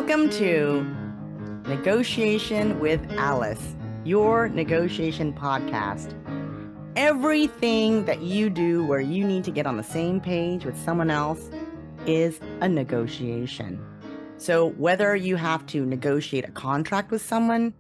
Welcome to Negotiation with Alice, your negotiation podcast. Everything that you do where you need to get on the same page with someone else is a negotiation. So whether you have to negotiate a contract with someone,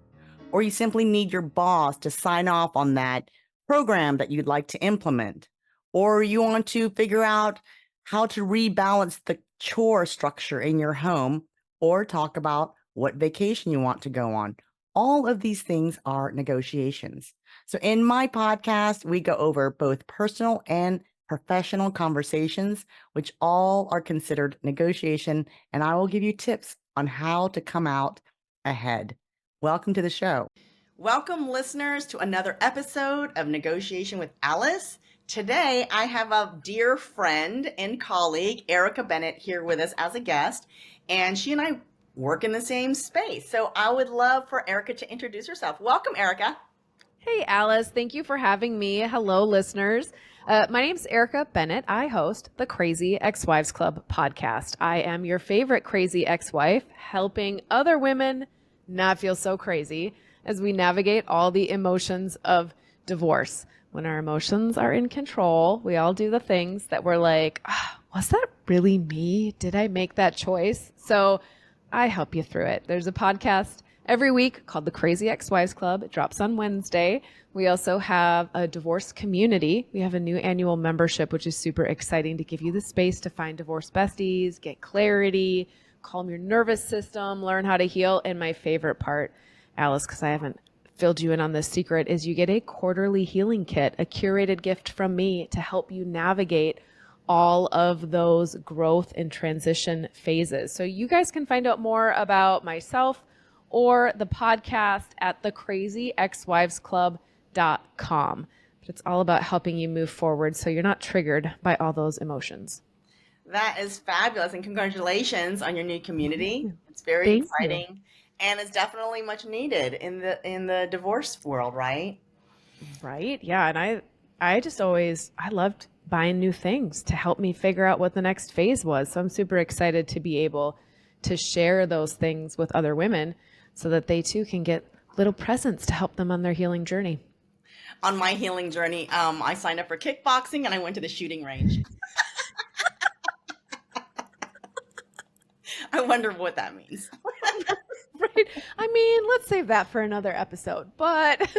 or you simply need your boss to sign off on that program that you'd like to implement, or you want to figure out how to rebalance the chore structure in your home, or talk about what vacation you want to go on. All of these things are negotiations. So in my podcast, we go over both personal and professional conversations, which all are considered negotiation, and I will give you tips on how to come out ahead. Welcome to the show. Welcome, listeners, to another episode of Negotiation with Alice. Today, I have a dear friend and colleague, Erica Bennett, here with us as a guest, and she and I work in the same space. So I would love for Erica to introduce herself. Welcome, Erica. Hey, Alice. Thank you for having me. Hello, listeners. My name's Erica Bennett. I host the Crazy Ex-Wives Club podcast. I am your favorite crazy ex-wife, helping other women not feel so crazy as we navigate all the emotions of divorce. When our emotions are in control, we all do the things that we're like, was that really me? Did I make that choice? So I help you through it. There's a podcast every week called the Crazy Ex-Wives Club. It drops on Wednesday. We also have a divorce community. We have a new annual membership, which is super exciting to give you the space to find divorce besties, get clarity, calm your nervous system, learn how to heal. And my favorite part, Alice, because I haven't filled you in on this secret, is you get a quarterly healing kit, a curated gift from me to help you navigate all of those growth and transition phases. So you guys can find out more about myself or the podcast at thecrazyexwivesclub.com. But it's all about helping you move forward so you're not triggered by all those emotions. That is fabulous, and congratulations on your new community. It's very exciting, and it's definitely much needed in the divorce world, right? Right. Yeah. And I just always, I loved buying new things to help me figure out what the next phase was. So I'm super excited to be able to share those things with other women so that they too can get little presents to help them on their healing journey. On my healing journey, I signed up for kickboxing and I went to the shooting range. I wonder what that means. Right. I mean, let's save that for another episode, but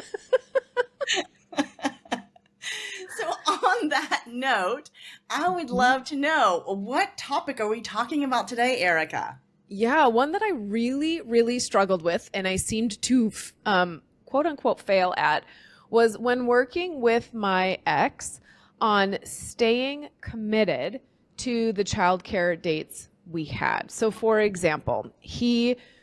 So on that note, I would love to know, what topic are we talking about today, Erica? yeah, one that I really, really struggled with and I seemed to quote unquote fail at was when working with my ex on staying committed to the childcare dates we had. So for example,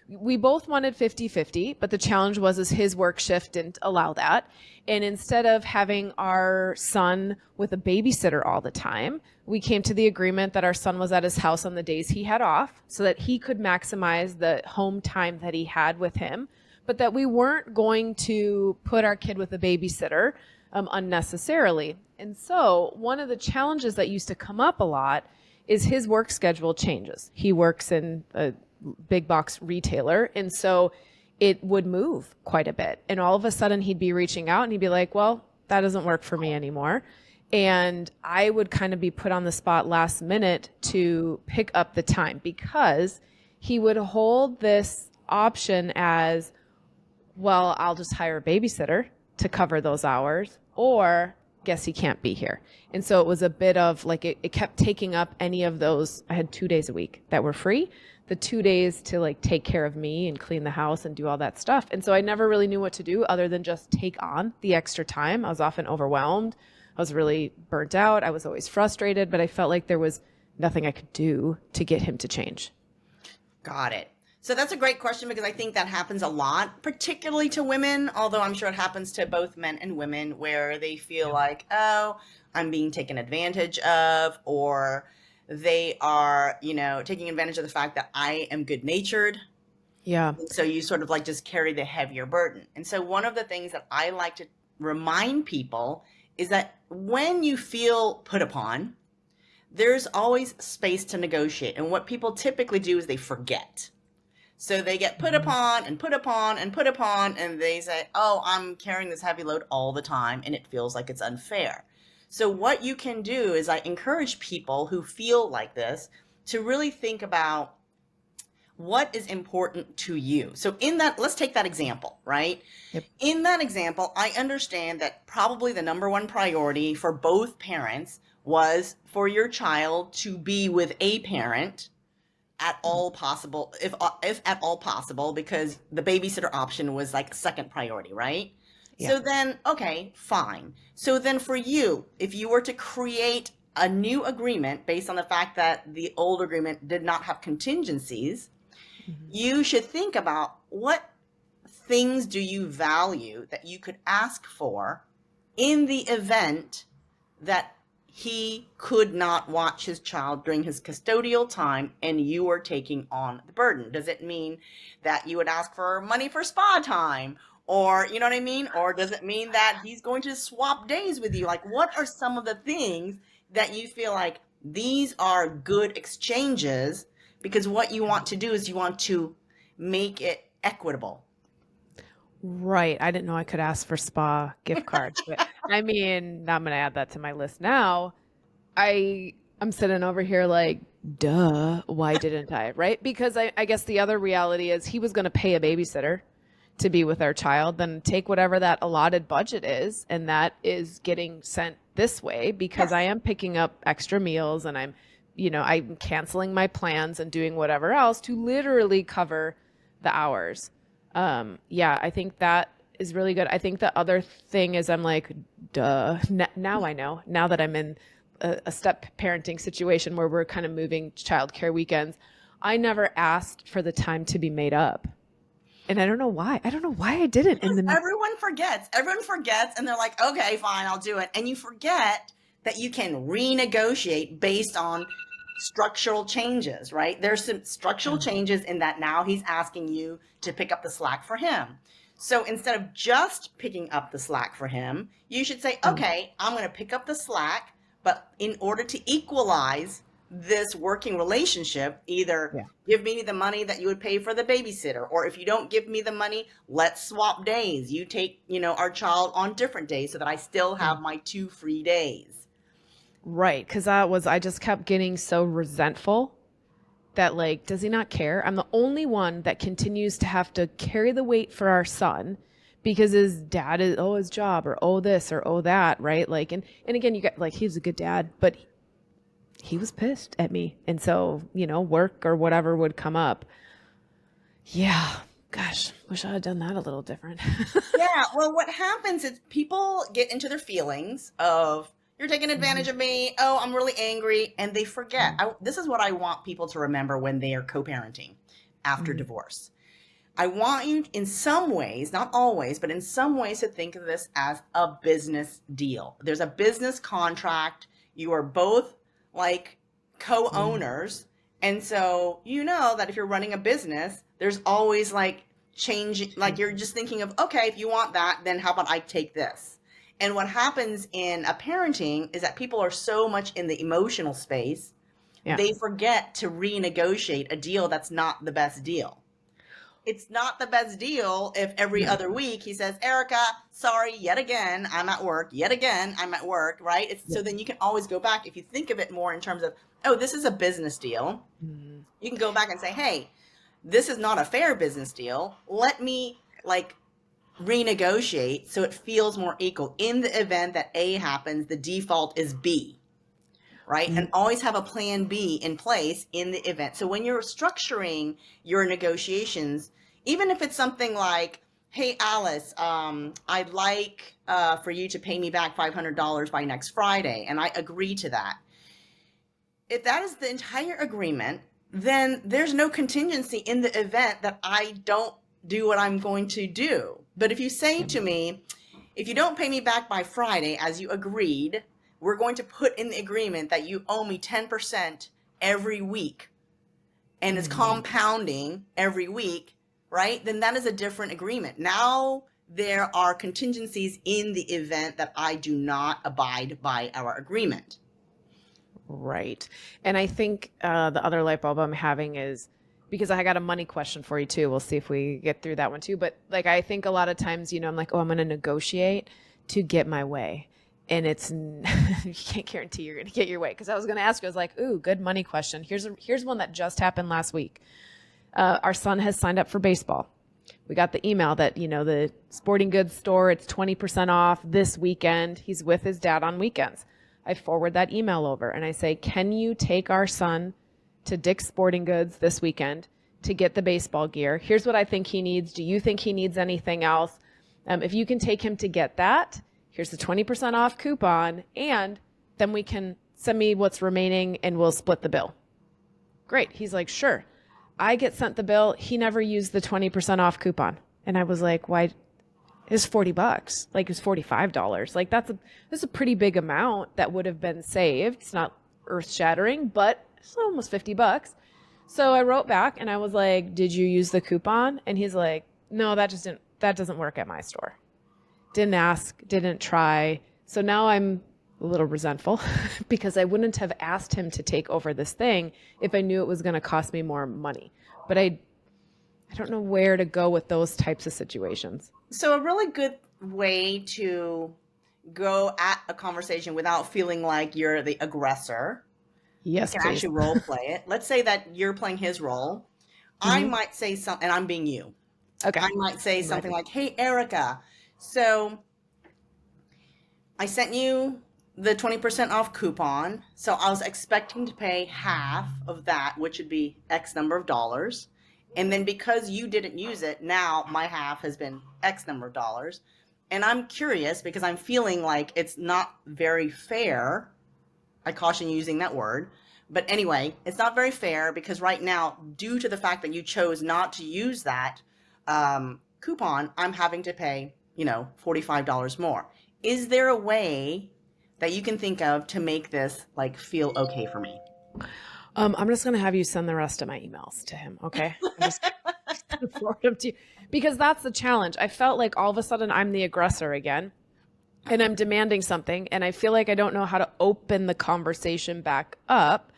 we both wanted 50-50, but the challenge was is his work shift didn't allow that. And instead of having our son with a babysitter all the time, we came to the agreement that our son was at his house on the days he had off so that he could maximize the home time that he had with him, but that we weren't going to put our kid with a babysitter unnecessarily. And so one of the challenges that used to come up a lot is his work schedule changes. He works in a big box retailer, and so it would move quite a bit. And all of a sudden he'd be reaching out and he'd be like, well, that doesn't work for me anymore. And I would kind of be put on the spot last minute to pick up the time because he would hold this option as, well, I'll just hire a babysitter to cover those hours, or guess he can't be here. And so it was a bit of like, it kept taking up any of those. I had 2 days a week that were free, the 2 days to like take care of me and clean the house and do all that stuff. And so I never really knew what to do other than just take on the extra time. I was often overwhelmed. I was really burnt out. I was always frustrated, but I felt like there was nothing I could do to get him to change. Got it. So that's a great question because I think that happens a lot, particularly to women, although I'm sure it happens to both men and women where they feel like, oh, I'm being taken advantage of, or they are, taking advantage of the fact that I am good natured. Yeah. So you sort of like just carry the heavier burden. And so one of the things that I like to remind people is that when you feel put upon, there's always space to negotiate. And what people typically do is they forget. So they get put upon and put upon and put upon, and they say, oh, I'm carrying this heavy load all the time, and it feels like it's unfair. So what you can do is I encourage people who feel like this to really think about what is important to you. So in that, let's take that example, right? Yep. In that example, I understand that probably the number one priority for both parents was for your child to be with a parent at all possible, if at all possible, because the babysitter option was like second priority, right? Yeah. So then, okay, fine. So then for you, if you were to create a new agreement based on the fact that the old agreement did not have contingencies, you should think about what things do you value that you could ask for in the event that he could not watch his child during his custodial time and you are taking on the burden. Does it mean that you would ask for money for spa time? Or, you know what I mean? Or does it mean that he's going to swap days with you? Like, what are some of the things that you feel like these are good exchanges? Because what you want to do is you want to make it equitable. Right. I didn't know I could ask for spa gift cards, but I mean, I'm gonna add that to my list now. I'm sitting over here like, duh, why didn't I? Right? Because I guess the other reality is he was gonna pay a babysitter to be with our child, then take whatever that allotted budget is, and that is getting sent this way because I am picking up extra meals and I'm canceling my plans and doing whatever else to literally cover the hours. Yeah, I think that is really good. I think the other thing is I'm like, duh. Now I know. Now that I'm in a step parenting situation where we're kind of moving childcare weekends, I never asked for the time to be made up. And I don't know why. I don't know why I didn't. And then Everyone forgets. Everyone forgets, and they're like, okay, fine, I'll do it. And you forget that you can renegotiate based on structural changes, right? There's some structural changes in that now he's asking you to pick up the slack for him. So instead of just picking up the slack for him, you should say, okay, I'm going to pick up the slack, but in order to equalize this working relationship, either give me the money that you would pay for the babysitter, or if you don't give me the money, let's swap days. You take, our child on different days so that I still have my 2 free days. right, because I just kept getting so resentful that like, does he not care? I'm the only one that continues to have to carry the weight for our son because his dad is his job or this or that, right? Like, and again, you got like he's a good dad, but he was pissed at me. And so, work or whatever would come up. Yeah. Gosh, wish I had done that a little different. Yeah. Well, what happens is people get into their feelings of, you're taking advantage of me. Oh, I'm really angry. And they forget. This is what I want people to remember when they are co-parenting after divorce. I want you in some ways, not always, but in some ways to think of this as a business deal. There's a business contract. You are both like co-owners. And so you know that if you're running a business, there's always like change, like you're just thinking of, okay, if you want that, then how about I take this? And what happens in a parenting is that people are so much in the emotional space, they forget to renegotiate a deal that's not the best deal. It's not the best deal if every other week he says, Erica, sorry, yet again, I'm at work. Yet again, I'm at work, right? So then you can always go back. If you think of it more in terms of, oh, this is a business deal, you can go back and say, hey, this is not a fair business deal. Let me like renegotiate so it feels more equal. In the event that A happens, the default is B. Right? And always have a plan B in place in the event. So when you're structuring your negotiations, even if it's something like, hey, Alice, I'd like for you to pay me back $500 by next Friday, and I agree to that. If that is the entire agreement, then there's no contingency in the event that I don't do what I'm going to do. But if you say to me, if you don't pay me back by Friday, as you agreed, we're going to put in the agreement that you owe me 10% every week, and it's compounding every week, right? Then that is a different agreement. Now there are contingencies in the event that I do not abide by our agreement. Right. And I think the other light bulb I'm having is because I got a money question for you too. We'll see if we get through that one too. But like, I think a lot of times, I'm like, oh, I'm going to negotiate to get my way. And it's, you can't guarantee you're going to get your way. Cause I was going to ask you, I was like, ooh, good money question. Here's one that just happened last week. Our son has signed up for baseball. We got the email that, the sporting goods store, it's 20% off this weekend. He's with his dad on weekends. I forward that email over and I say, can you take our son to Dick's Sporting Goods this weekend to get the baseball gear? Here's what I think he needs. Do you think he needs anything else? If you can take him to get that, here's the 20% off coupon, and then we can send me what's remaining and we'll split the bill. Great. He's like, sure. I get sent the bill. He never used the 20% off coupon. And I was like, why? It's $40. Like, it's $45. Like, that's a pretty big amount that would have been saved. It's not earth shattering, but it's almost $50. So I wrote back and I was like, did you use the coupon? And he's like, no, that doesn't work at my store. Didn't ask, didn't try. So now I'm a little resentful because I wouldn't have asked him to take over this thing if I knew it was going to cost me more money. But I don't know where to go with those types of situations. So a really good way to go at a conversation without feeling like you're the aggressor. Yes, you can please. actually role play it. Let's say that you're playing his role. I might say something, and I'm being you. Okay. I might say something like, hey, Erica, so I sent you the 20% off coupon. So I was expecting to pay half of that, which would be X number of dollars. And then because you didn't use it, now my half has been X number of dollars. And I'm curious because I'm feeling like it's not very fair. I caution you using that word. But anyway, it's not very fair because right now, due to the fact that you chose not to use that coupon, I'm having to pay, $45 more. Is there a way that you can think of to make this like feel okay for me? I'm just going to have you send the rest of my emails to him. Okay. I'm just going to forward them to you because that's the challenge. I felt like all of a sudden I'm the aggressor again and I'm demanding something. And I feel like I don't know how to open the conversation back up.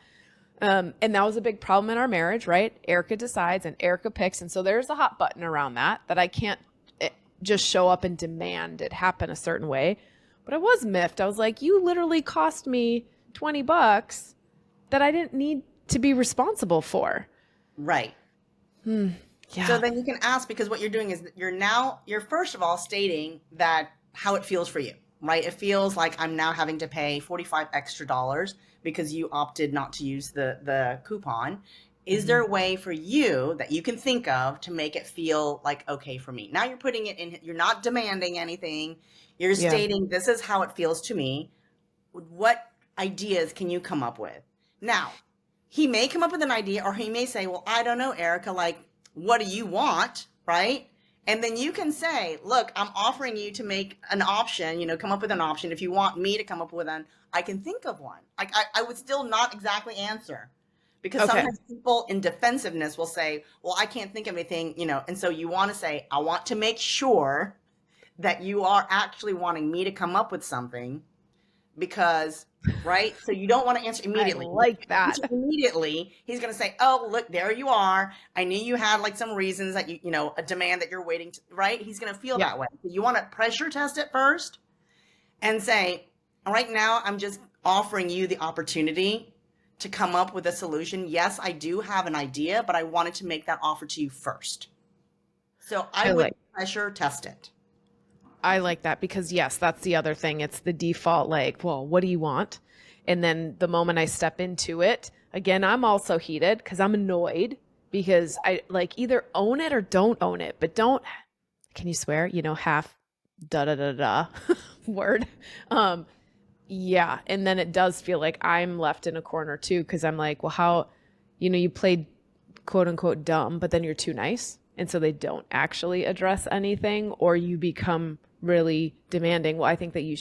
And that was a big problem in our marriage, right? Erica decides and Erica picks. And so there's a hot button around that I can't just show up and demand it happen a certain way. But I was miffed. I was like, you literally cost me $20 that I didn't need to be responsible for. Right. Yeah. So then you can ask, because what you're doing is you're first of all stating that how it feels for you, right? It feels like I'm now having to pay $45 extra because you opted not to use the coupon. Is there a way for you that you can think of to make it feel like okay for me? Now you're putting it in, you're not demanding anything. You're stating this is how it feels to me. What ideas can you come up with? Now, he may come up with an idea or he may say, well, I don't know, Erica, like, what do you want, right? And then you can say, look, I'm offering you to make an option, come up with an option. If you want me to come up with one, I can think of one. I would still not exactly answer. Because sometimes people in defensiveness will say, well, I can't think of anything, and so you want to say, I want to make sure that you are actually wanting me to come up with something because, right? So you don't want to answer immediately. I like that. Immediately, he's going to say, oh, look, there you are. I knew you had like some reasons that a demand that you're waiting to, right? He's going to feel that way. So you want to pressure test it first and say, right now, I'm just offering you the opportunity to come up with a solution. Yes, I do have an idea, but I wanted to make that offer to you first. So I would pressure test it. I like that because yes, that's the other thing. It's the default, like, well, what do you want? And then the moment I step into it, again, I'm also heated because I'm annoyed because I like either own it or don't own it, but don't, can you swear, half word. Yeah. And then it does feel like I'm left in a corner too. Cause I'm like, well, how, you played quote unquote dumb, but then you're too nice. And so they don't actually address anything or you become really demanding. Well, I think you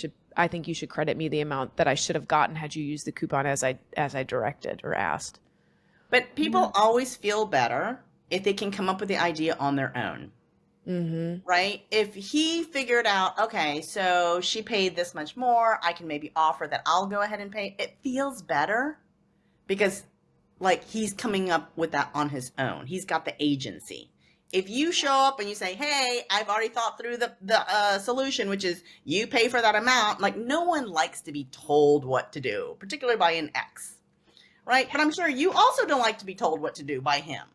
should credit me the amount that I should have gotten had you used the coupon as I directed or asked. But people always feel better if they can come up with the idea on their own. Right? If he figured out, okay, so she paid this much more, I can maybe offer that I'll go ahead and pay. It feels better because like he's coming up with that on his own. He's got the agency. If you show up and you say, "Hey, I've already thought through the solution, which is you pay for that amount," like no one likes to be told what to do, particularly by an ex, right? But I'm sure you also don't like to be told what to do by him,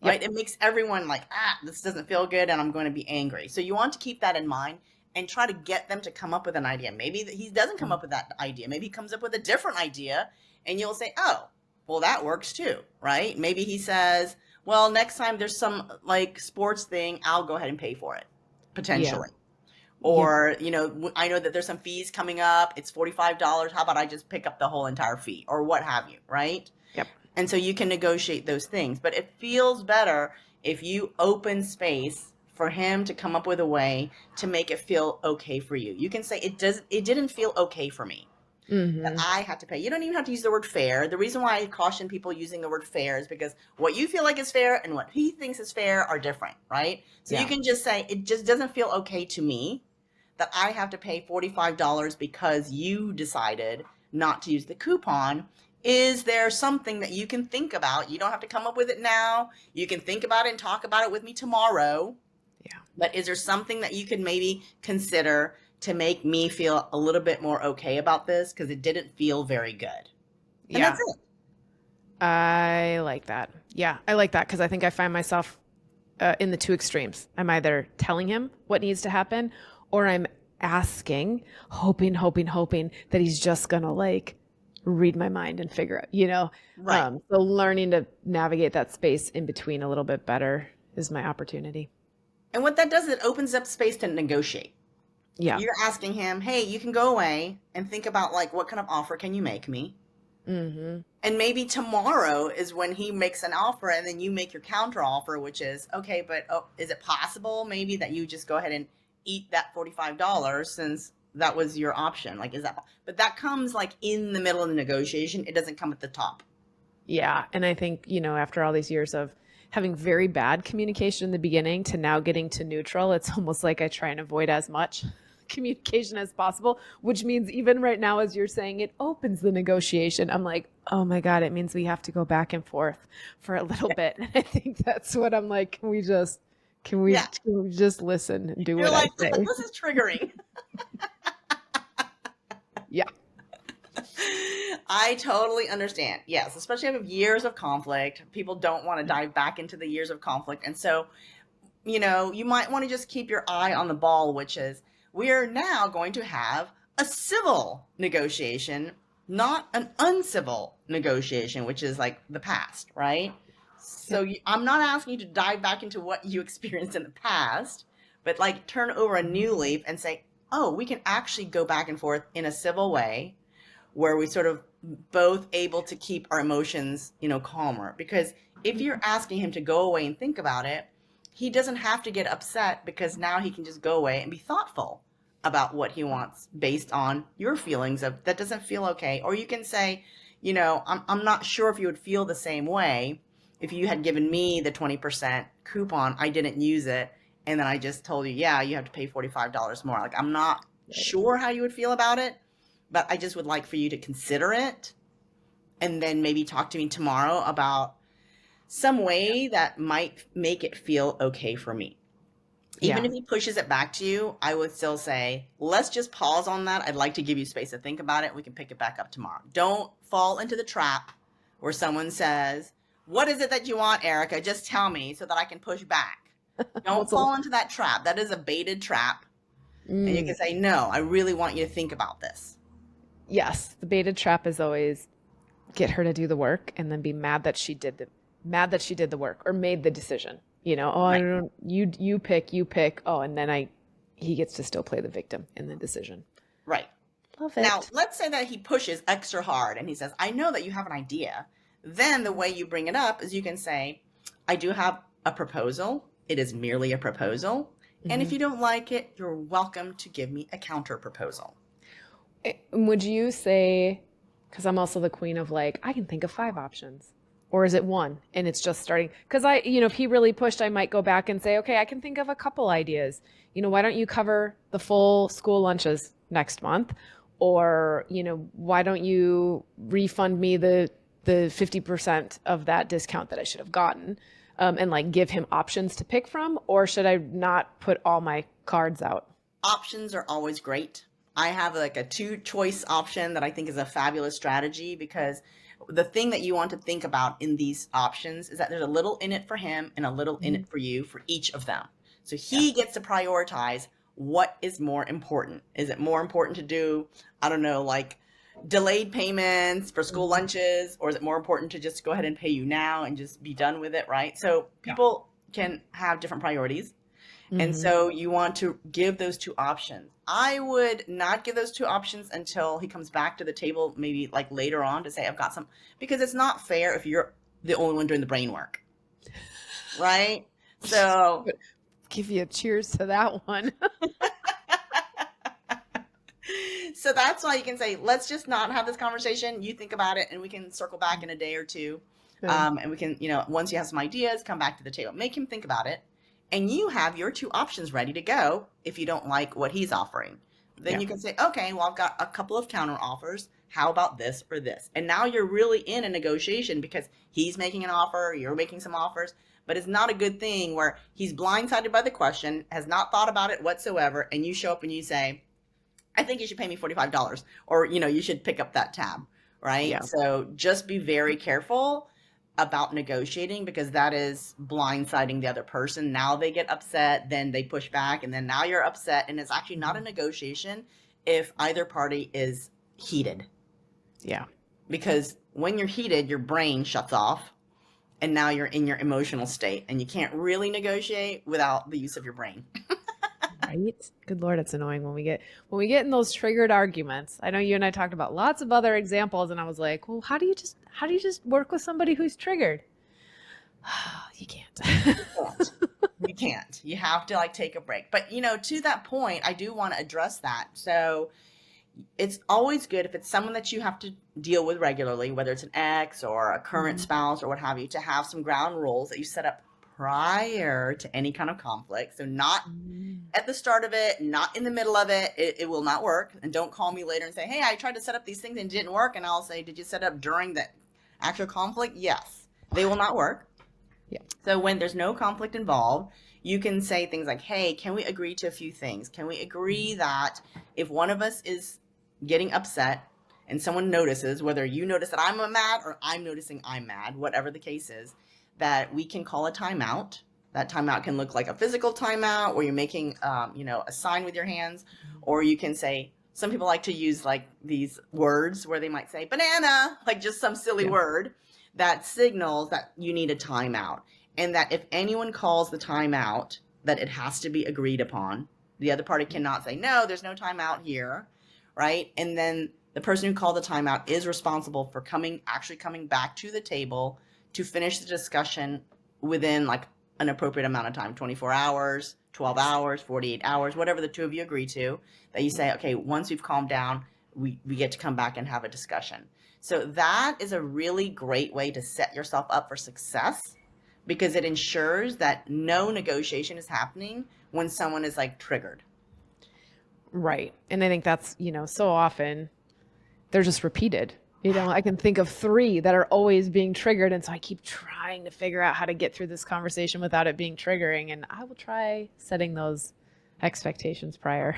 right? Yep. It makes everyone like, this doesn't feel good, and I'm going to be angry. So you want to keep that in mind and try to get them to come up with an idea. Maybe he doesn't come up with that idea. Maybe he comes up with a different idea, and you'll say, "Oh, well, that works too," right? Maybe he says, "Well, next time there's some like sports thing, I'll go ahead and pay for it, Yeah. potentially." Yeah. Or, I know that there's some fees coming up. It's $45. How about I just pick up the whole entire fee or what have you, right? Yep. And so you can negotiate those things. But it feels better if you open space for him to come up with a way to make it feel okay for you. You can say it didn't feel okay for me that Mm-hmm. I had to pay. You don't even have to use the word fair. The reason why I caution people using the word fair is because what you feel like is fair and what he thinks is fair are different, right? So you Yeah. can just say, it just doesn't feel okay to me that I have to pay $45 because you decided not to use the coupon. Is there something that you can think about? You don't have to come up with it now. You can think about it and talk about it with me tomorrow. Yeah. But is there something that you could maybe consider to make me feel a little bit more okay about this? Because it didn't feel very good. And Yeah. that's it. I like that. Yeah, I like that because I think I find myself in the two extremes. I'm either telling him what needs to happen, or I'm asking, hoping that he's just gonna like read my mind and figure out, Right. So learning to navigate that space in between a little bit better is my opportunity. And what that does, it opens up space to negotiate. Yeah. You're asking him, hey, you can go away and think about like, what kind of offer can you make me? Mm-hmm. And maybe tomorrow is when he makes an offer and then you make your counter offer, which is, okay, but is it possible maybe that you just go ahead and eat that $45 since that was your option? Like, is that, but that comes like in the middle of the negotiation. It doesn't come at the top. Yeah. And I think, after all these years of having very bad communication in the beginning to now getting to neutral, it's almost like I try and avoid as much communication as possible, which means even right now, as you're saying, it opens the negotiation. I'm like, oh my God, it means we have to go back and forth for a little bit. And I think that's what I'm like, Yeah. can we just listen and do You're what I like, say? this is triggering. Yeah. I totally understand. Yes, especially if years of conflict. People don't want to dive back into the years of conflict. And so, you might want to just keep your eye on the ball, which is we are now going to have a civil negotiation, not an uncivil negotiation, which is like the past, right? So Yep. I'm not asking you to dive back into what you experienced in the past, but like turn over a new leaf and say, oh, we can actually go back and forth in a civil way where we sort of both able to keep our emotions, calmer. Because if you're asking him to go away and think about it, he doesn't have to get upset because now he can just go away and be thoughtful about what he wants based on your feelings of that doesn't feel okay. Or you can say, I'm not sure if you would feel the same way if you had given me the 20% coupon. I didn't use it. And then I just told you, yeah, you have to pay $45 more. Like, I'm not sure how you would feel about it, but I just would like for you to consider it and then maybe talk to me tomorrow about some way that might make it feel okay for me. Even Yeah. if he pushes it back to you, I would still say, let's just pause on that. I'd like to give you space to think about it. We can pick it back up tomorrow. Don't fall into the trap where someone says, what is it that you want, Erica? Just tell me so that I can push back. Don't What's fall into that trap. That is a baited trap. And you mm, can say, no, I really want you to think about this. yes, the baited trap is always get her to do the work and then be mad that she did the work or made the decision. Oh, I Right. don't you pick. Oh, and then he gets to still play the victim in the decision. Right. Love Now, it. let's say that he pushes extra hard and he says, I know that you have an idea. Then the way you bring it up is you can say, I do have a proposal. It is merely a proposal. And if Mhm. you don't like it, you're welcome to give me a counter proposal. Would you say, because I'm also the queen of like, I can think of 5 options, or is it one and it's just starting? Because if he really pushed, I might go back and say, okay, I can think of a couple ideas. Why don't you cover the full school lunches next month? Or, why don't you refund me the the 50% of that discount that I should have gotten, and like give him options to pick from? Or should I not put all my cards out? Options are always great. I have like a two choice option that I think is a fabulous strategy, because the thing that you want to think about in these options is that there's a little in it for him and a little in it for you for each of them. So he gets to prioritize what is more important. Is it more important to do, I don't know, like delayed payments for school lunches, or is it more important to just go ahead and pay you now and just be done with it, right? So people can have different priorities. And so you want to give those two options. I would not give those two options until he comes back to the table, maybe like later on, to say, I've got some, because it's not fair if you're the only one doing the brain work, right? So Give you a cheers to that one. so that's why you can say, let's just not have this conversation. You think about it and we can circle back in a day or two. And we can, once you have some ideas, come back to the table, make him think about it. And you have your two options ready to go. If you don't like what he's offering, then you can say, okay, well, I've got a couple of counter offers. How about this or this? And now you're really in a negotiation, because he's making an offer, you're making some offers. But it's not a good thing where he's blindsided by the question, has not thought about it whatsoever, and you show up and you say, I think you should pay me $45, or, you should pick up that tab, right? Yeah. So just be very careful about negotiating, because that is blindsiding the other person. Now they get upset, then they push back, and then now you're upset. And it's actually not a negotiation if either party is heated. Yeah. Because when you're heated, your brain shuts off, and now you're in your emotional state, and you can't really negotiate without the use of your brain. Right? Good Lord, it's annoying when we get in those triggered arguments. I know you and I talked about lots of other examples, and I was like, well, how do you just work with somebody who's triggered? You can't. You can't. You have to take a break. But to that point, I do want to address that. So it's always good, if it's someone that you have to deal with regularly, whether it's an ex or a current spouse or what have you, to have some ground rules that you set up prior to any kind of conflict. So not at the start of it, not in the middle of it. It will not work. And don't call me later and say, hey, I tried to set up these things and it didn't work. And I'll say, did you set up during the actual conflict? Yes. They will not work. Yeah. So when there's no conflict involved, you can say things like, hey, can we agree to a few things? Can we agree that if one of us is getting upset and someone notices, whether you notice that I'm mad or I'm noticing I'm mad, whatever the case is, that we can call a timeout. That timeout can look like a physical timeout where you're making, a sign with your hands, or you can say, some people like to use these words where they might say banana, just some silly word that signals that you need a timeout. And that if anyone calls the timeout, that it has to be agreed upon. The other party cannot say, no, there's no timeout here, right? And then the person who called the timeout is responsible for actually coming back to the table to finish the discussion within an appropriate amount of time, 24 hours, 12 hours, 48 hours, whatever the two of you agree to, that you say, okay, once we've calmed down, we get to come back and have a discussion. So that is a really great way to set yourself up for success, because it ensures that no negotiation is happening when someone is triggered. Right. And I think that's, so often they're just repeated. I can think of 3 that are always being triggered. And so I keep trying to figure out how to get through this conversation without it being triggering. And I will try setting those expectations prior.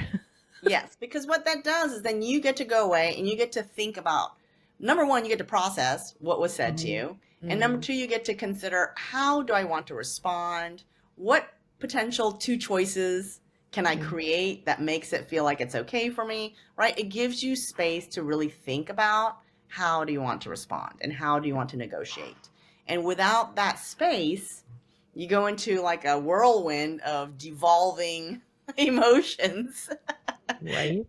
Yes, because what that does is then you get to go away and you get to think about, number one, you get to process what was said to you. And number 2, you get to consider, how do I want to respond? What potential 2 choices can I create that makes it feel like it's okay for me, right? It gives you space to really think about, how do you want to respond and how do you want to negotiate? And without that space, you go into a whirlwind of devolving emotions. Right.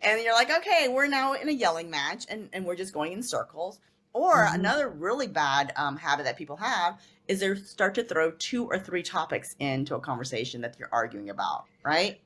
And you're okay, we're now in a yelling match and we're just going in circles. Or another really bad habit that people have is they start to throw 2 or 3 topics into a conversation that you're arguing about, right?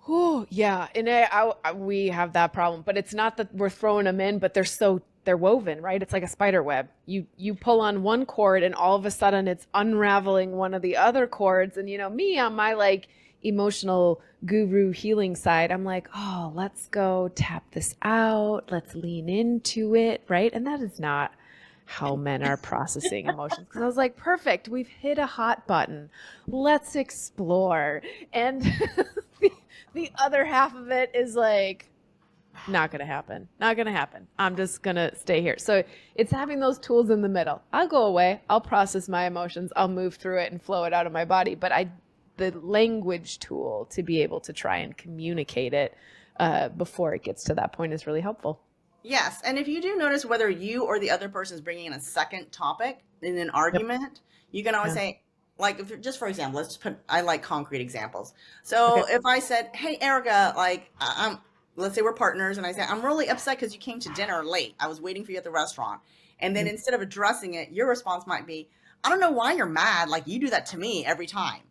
Oh, yeah. And we have that problem, but it's not that we're throwing them in, but they're woven, right? It's like a spider web. You pull on one cord and all of a sudden it's unraveling one of the other cords. And me on my emotional guru healing side, I'm oh, let's go tap this out. Let's lean into it, right? And that is not how men are processing emotions. Because I was like, perfect, we've hit a hot button. Let's explore. And the other half of it is like, not going to happen. Not going to happen. I'm just going to stay here. So it's having those tools in the middle. I'll go away. I'll process my emotions. I'll move through it and flow it out of my body. But the language tool to be able to try and communicate it before it gets to that point is really helpful. Yes, and if you do notice whether you or the other person is bringing in a second topic in an argument, you can always say, like, if, just for example, I like concrete examples. So if I said, hey, Erica, like, let's say we're partners, and I say, I'm really upset because you came to dinner late. I was waiting for you at the restaurant. And then instead of addressing it, your response might be, I don't know why you're mad. Like, you do that to me every time.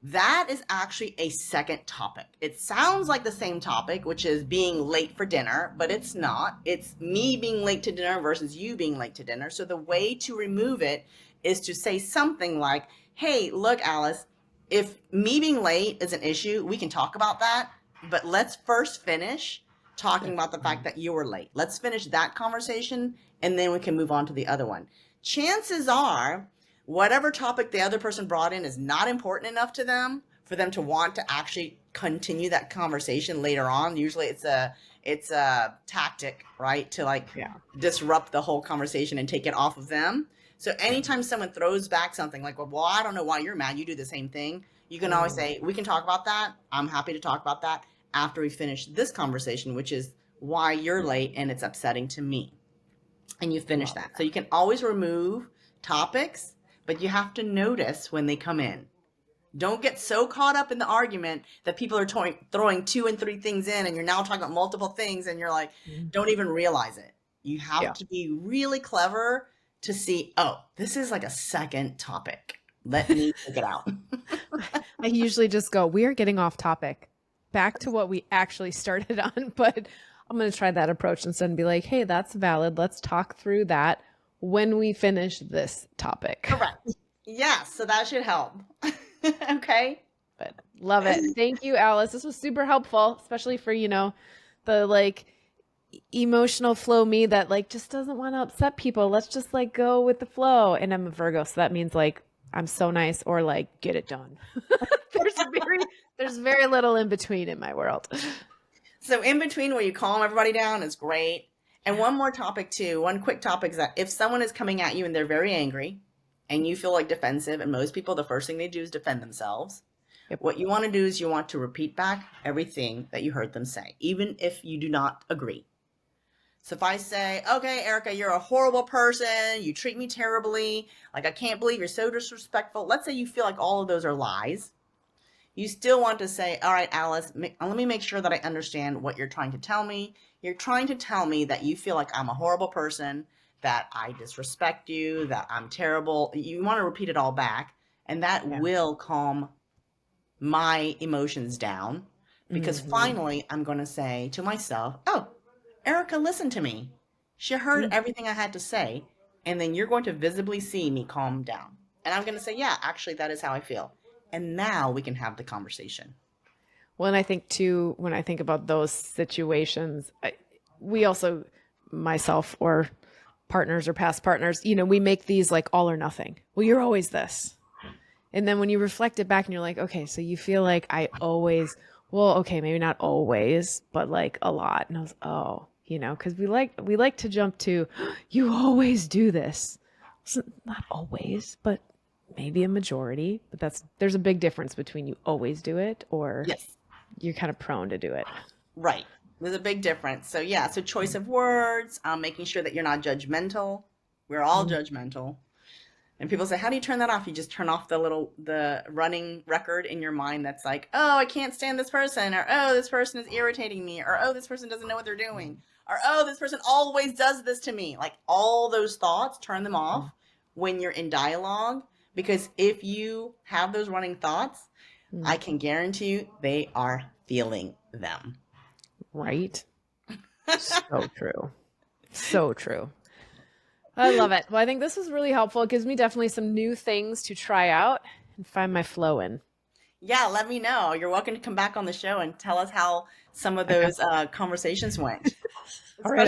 That is actually a second topic. It sounds like the same topic, which is being late for dinner, but it's not. It's me being late to dinner versus you being late to dinner. So the way to remove it is to say something like, hey, look, Alice, if me being late is an issue, we can talk about that. But let's first finish talking about the fact that you were late. Let's finish that conversation, and then we can move on to the other one. Chances are, whatever topic the other person brought in is not important enough to them for them to want to actually continue that conversation later on. Usually it's a tactic, right? To disrupt the whole conversation and take it off of them. So anytime someone throws back something like, well, I don't know why you're mad. You do the same thing. You can always say, we can talk about that. I'm happy to talk about that after we finish this conversation, which is why you're late and it's upsetting to me. And you finish that. So you can always remove topics, but you have to notice when they come in. Don't get so caught up in the argument that people are throwing 2 and 3 things in, and you're now talking about multiple things, and you're like, don't even realize it. You have to be really clever to see, oh, this is like a second topic. Let me take it out. I usually just go, we are getting off topic. Back to what we actually started on. But I'm going to try that approach instead and be like, hey, that's valid. Let's talk through that when we finish this topic. Correct. Yes. So that should help. Okay. But love it. Thank you, Alice. This was super helpful, especially for, the like emotional flow me that like just doesn't want to upset people. Let's just like go with the flow. And I'm a Virgo. So that means like, I'm so nice or like, get it done. There's very little in between in my world. So in between where you calm everybody down is great. And one more topic too, one quick topic is that if someone is coming at you and they're very angry and you feel like defensive, and most people, the first thing they do is defend themselves. What you want to do is you want to repeat back everything that you heard them say, even if you do not agree. So if I say, okay, Erica, you're a horrible person. You treat me terribly. Like, I can't believe you're so disrespectful. Let's say you feel like all of those are lies. You still want to say, all right, Alice, let me make sure that I understand what you're trying to tell me. You're trying to tell me that you feel like I'm a horrible person, that I disrespect you, that I'm terrible. You want to repeat it all back, and that will calm my emotions down, because finally I'm going to say to myself, oh, Erica listened to me. She heard everything I had to say, and then you're going to visibly see me calm down. And I'm going to say, yeah, actually, that is how I feel. And now we can have the conversation. Well, and I think too, when I think about those situations, we also, myself or partners or past partners, we make these like all or nothing. Well, you're always this. And then when you reflect it back and you're like, okay, so you feel like I always, well, okay, maybe not always, but like a lot. And I was, oh, because we like to jump to, you always do this. So not always, but maybe a majority. But there's a big difference between you always do it or you're kind of prone to do it. Right. There's a big difference. So yeah, so choice of words, making sure that you're not judgmental. We're all judgmental. And people say, how do you turn that off? You just turn off the running record in your mind that's like, oh, I can't stand this person, or oh, this person is irritating me, or oh, this person doesn't know what they're doing, or oh, this person always does this to me. Like, all those thoughts, turn them off when you're in dialogue, because if you have those running thoughts, I can guarantee you they are feeling them. Right? So true. So true. I love it. Well, I think this was really helpful. It gives me definitely some new things to try out and find my flow in. Yeah, let me know. You're welcome to come back on the show and tell us how some of those conversations went. All right,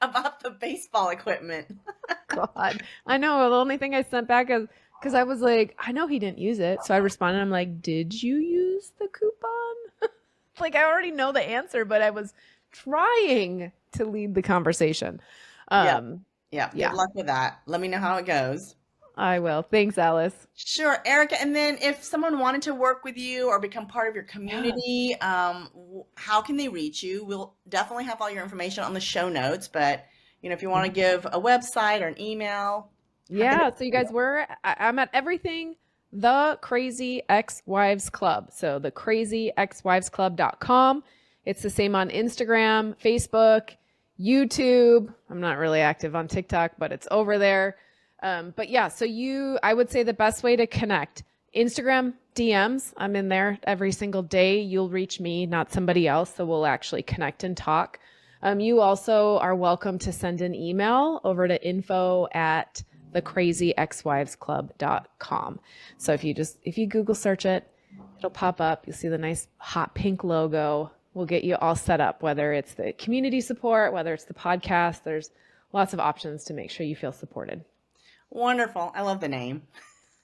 about the baseball equipment. God, I know. The only thing I sent back is because I was like, I know he didn't use it, so I responded. I'm like, did you use the coupon? Like, I already know the answer, but I was trying to lead the conversation. Yeah. Um, Yeah. Good yeah, luck with that. Let me know how it goes. I will. Thanks, Alice. Sure, Erica. And then if someone wanted to work with you or become part of your Yeah. community, how can they reach you? We'll definitely have all your information on the show notes, but if you want to give a website or an email, how can Yeah, so you they? guys I'm at everything the Crazy Ex Wives Club. So the crazyexwivesclub.com. It's the same on Instagram, Facebook, YouTube. I'm not really active on TikTok, but it's over there. But yeah, so I would say the best way to connect Instagram DMs. I'm in there every single day. You'll reach me, not somebody else. So we'll actually connect and talk. You also are welcome to send an email over to info at thecrazyexwivesclub.com. So if you Google search it, it'll pop up. You'll see the nice hot pink logo. We'll get you all set up, whether it's the community support, whether it's the podcast. There's lots of options to make sure you feel supported. Wonderful. I love the name.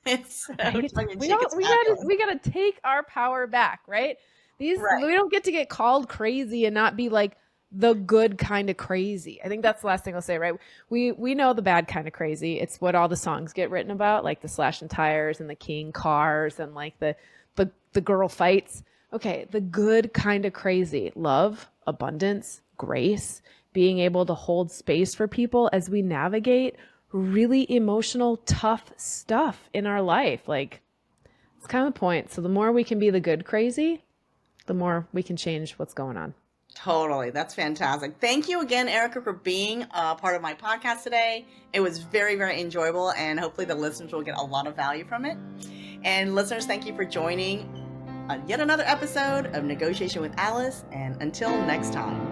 It's Right? tongue in cheek. It's fabulous. We gotta take our power back, right? We Right. don't get to get called crazy and not be like the good kind of crazy. I think that's the last thing I'll say, right? We know the bad kind of crazy. It's what all the songs get written about, like the slashing tires and the king cars and like the girl fights. Okay, the good kind of crazy. Love, abundance, grace, being able to hold space for people as we navigate really emotional, tough stuff in our life. Like, it's kind of the point. So the more we can be the good crazy, the more we can change what's going on. Totally. That's fantastic. Thank you again, Erica, for being a part of my podcast today. It was very, very enjoyable, and hopefully the listeners will get a lot of value from it. And listeners, thank you for joining on yet another episode of Negotiation with Alice. And until next time.